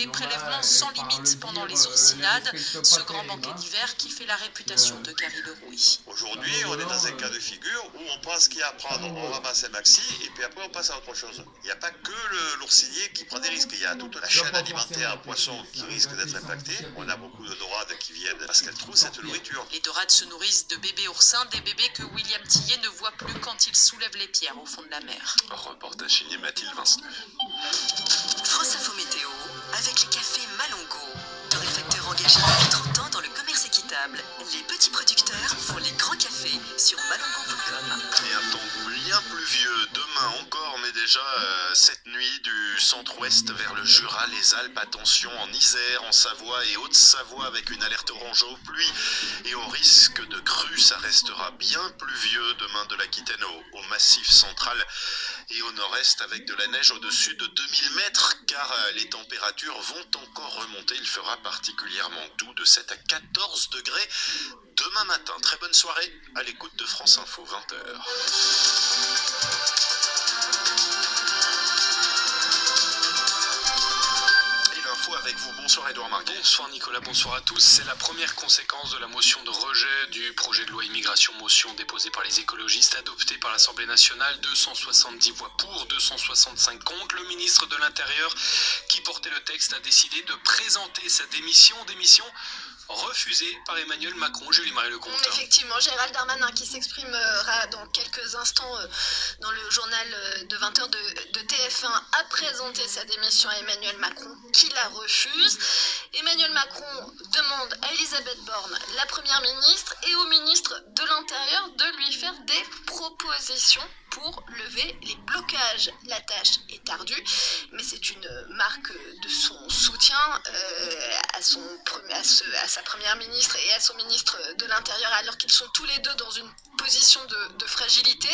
des prélèvements sans limite pendant les oursinades, ce grand banquet d'hiver qui fait la réputation de Gary Lerouy. Aujourd'hui, on est dans un cas de figure où on prend ce qu'il y a à prendre, on ramasse un maxi et puis après on passe à autre chose. Il n'y a pas que l'oursinier qui prend des risques, il y a toute la chaîne alimentaire poisson qui risque d'être impactée. On a beaucoup de dorades qui viennent parce qu'elles trouvent cette nourriture. Les dorades se nourrissent de bébés oursins, des bébés que William Tillet ne voit plus quand il soulève les pierres au fond de la mer. Reportage signé Mathilde Vinceneux. France Info Météo avec les cafés Malongo. Torréfacteurs engagés depuis 30 ans dans le commerce équitable. Les petits producteurs font les grands cafés sur malongo.com. Et un temps bien pluvieux demain encore, mais déjà cette nuit du centre-ouest vers le Jura, les Alpes. Attention en Isère, en Savoie et Haute-Savoie avec une alerte orange aux pluies et au risque de crue. Ça restera bien pluvieux demain de l'Aquitaine au Massif central et au nord-est avec de la neige au-dessus de 2000 mètres car les températures vont encore remonter. Il fera particulièrement doux de 7 à 14 degrés demain matin. Très bonne soirée à l'écoute de France Info 20h. Avec vous. Bonsoir Edouard Marguet. Bonsoir Nicolas, bonsoir à tous. C'est la première conséquence de la motion de rejet du projet de loi immigration, motion déposée par les écologistes, adoptée par l'Assemblée nationale, 270 voix pour, 265 contre. Le ministre de l'Intérieur qui portait le texte a décidé de présenter sa démission refusée par Emmanuel Macron. Julie-Marie Lecomte. Effectivement, Gérald Darmanin qui s'exprimera dans quelques instants dans le journal de 20h de TF1 a présenté sa démission à Emmanuel Macron qui la refuse. Emmanuel Macron demande à Elisabeth Borne, la première ministre, et au ministre de l'Intérieur de lui faire des propositions pour lever les blocages. La tâche est ardue, mais c'est une marque de son soutien à sa première ministre et à son ministre de l'Intérieur, alors qu'ils sont tous les deux dans une position de fragilité.